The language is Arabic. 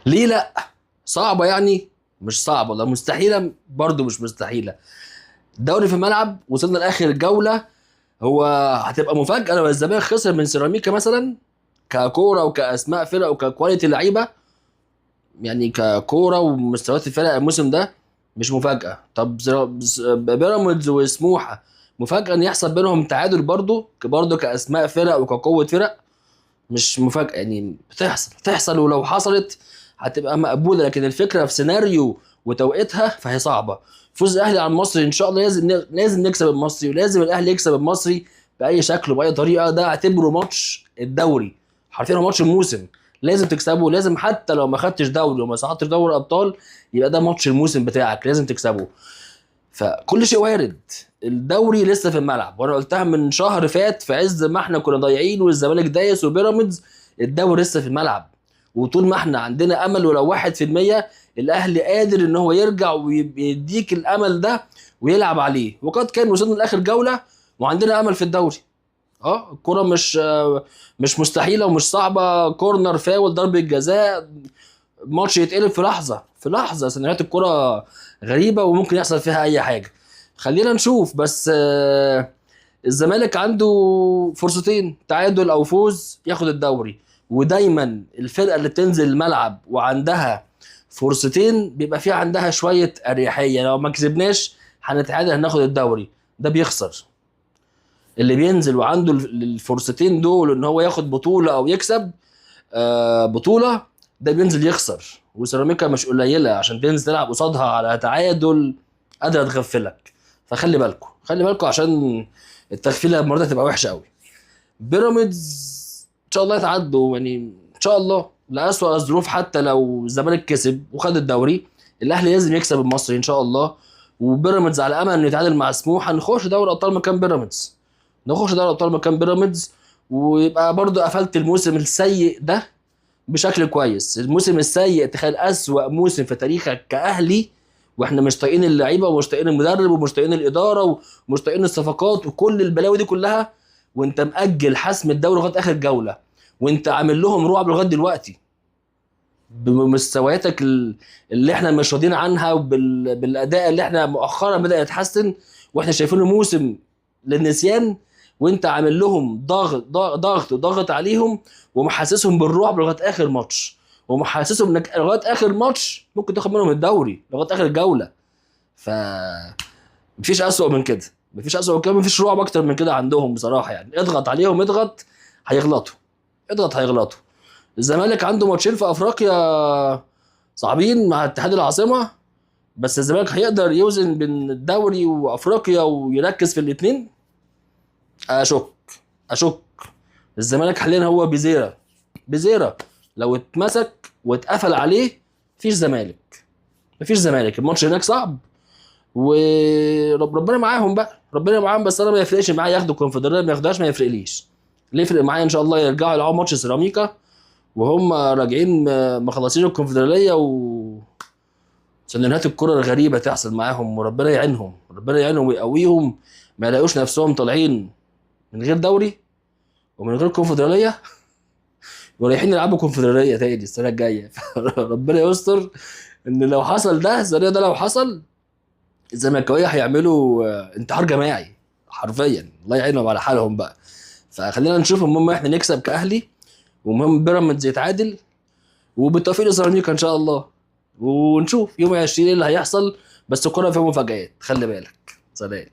ليه لا؟ صعبه يعني؟ مش صعبه، لا مستحيله برضو مش مستحيله. الدوري في الملعب، وصلنا لاخر جوله. هو هتبقى مفاجاه لو الزمالك خسر من سيراميكا مثلا، ككوره وكاسماء فرق وككواليتي لعيبه. يعني ككوره ومستويات الفرق الموسم ده مش مفاجاه. طب بيراميدز وسموحه، مفاجاه ان يحصل بينهم تعادل برضه كاسماء فرق وكقوه فرق؟ مش مفاجاه يعني، بتحصل ولو حصلت هتبقى مقبوله. لكن الفكره في سيناريو وتوقيتها فهي صعبه. فوز الاهلي على المصري ان شاء الله، لازم نكسب المصري، ولازم الاهلي يكسب المصري باي شكل وباي طريقه. ده اعتبره ماتش الدوري، حرفيا هو ماتش الموسم. لازم تكسبه، لازم حتى لو ما خدتش دوري وما صعدتش دوري ابطال، يبقى ده ماتش الموسم بتاعك، لازم تكسبه. فكل شيء وارد. الدوري لسه في الملعب، وانا قلتها من شهر فات في عز ما احنا كنا ضايعين والزمالك دايس وبيراميدز. الدوري لسه في الملعب، وطول ما احنا عندنا امل ولو 1%، الاهلي قادر ان هو يرجع ويديك الامل ده ويلعب عليه. وقد كان وصلنا لاخر جولة وعندنا امل في الدوري. اه الكرة مش مستحيلة ومش صعبة. كورنر، فاول، ضربة جزاء، ماتش يتقلب في لحظه في لحظه. سيناريوهات الكره غريبه وممكن يحصل فيها اي حاجه. خلينا نشوف بس. الزمالك عنده فرصتين، تعادل او فوز ياخد الدوري. ودايما الفرقه اللي بتنزل الملعب وعندها فرصتين بيبقى فيها عندها شويه اريحيه. لو ما كسبناش هنتعادل هناخد الدوري، ده بيخسر. اللي بينزل وعنده الفرصتين دول ان هو ياخد بطوله او يكسب بطوله، ده بينزل يخسر. وسيراميكا مش قليله عشان تنزل تلعب قصادها على تعادل، قادره تغفلك. فخلي بالكم، خلي بالكم عشان التغفيله المره دي هتبقى وحشه قوي. بيراميدز ان شاء الله يتعدوا يعني، ان شاء الله لأسوأ الظروف. حتى لو الزمالك كسب وخد الدوري، الاهلي لازم يكسب المصري ان شاء الله. وبيراميدز على امل انه يتعادل مع سموحه، نخش دوري ابطال مكان بيراميدز. نخش دوري ابطال مكان بيراميدز، ويبقى برضو قفلت الموسم السيء ده بشكل كويس. الموسم السيء، تخيل أسوأ موسم في تاريخك كأهلي، واحنا مش طايقين اللعيبه ومش طايقين المدرب ومش طايقين الاداره ومش طايقين الصفقات وكل البلاوي دي كلها، وانت مأجل حسم الدوري لغايه اخر جوله، وانت عامل لهم رعب لغايه دلوقتي بمستوياتك اللي احنا مش راضيين عنها، وبالاداء اللي احنا مؤخرا بدأ يتحسن واحنا شايفينه موسم للنسيان. وانت عامل لهم ضغط عليهم، ومحسسهم بالرعب لغايه اخر ماتش، ومحسسهم انك لغايه اخر ماتش ممكن تاخد منهم الدوري لغايه اخر جوله. ف مفيش اسوأ من كده، مفيش اسوأ من كده، مفيش رعب اكتر من كده عندهم بصراحه. يعني اضغط عليهم، اضغط هيغلطوا، اضغط هيغلطوا. الزمالك عنده ماتشين في افريقيا صعبين مع اتحاد العاصمه، بس الزمالك هيقدر يوزن بين الدوري وافريقيا ويركز في الاثنين. اشك اشك. الزمالك حاليا هو بزيرة لو اتمسك واتقفل عليه مفيش زمالك، مفيش زمالك. الماتش هناك صعب، وربنا معاهم بقى، ربنا معاهم. بس انا ما يفرقش معايا ياخدوا الكونفدراليه ما ياخدوهاش، ما يفرقليش. اللي يفرق معايا ان شاء الله يرجعوا يلعبوا ماتش سيراميكا وهم راجعين مخلصين الكونفدراليه، سيناريوهات الكرة الغريبة تحصل معاهم. وربنا يعينهم، ربنا يعينهم ويقويهم، ما يلاقوش نفسهم طالعين من غير دوري ومن غير كونفدرالية ورايحين يلعبوا كونفدرالية تاني السنة الجاية. ربنا يستر ان لو حصل ده، السيناريو ده لو حصل، الزملكاويه هيعملوا انتحار جماعي حرفيا. الله يعينهم على حالهم بقى. فخلينا نشوف، المهم احنا نكسب كأهلي، ومهم بيراميدز يتعادل، وبالتوفيق لسيراميكا ان شاء الله. ونشوف يوم 20 ايه اللي هيحصل. بس الكوره فيها مفاجآت، خلي بالك. سلام.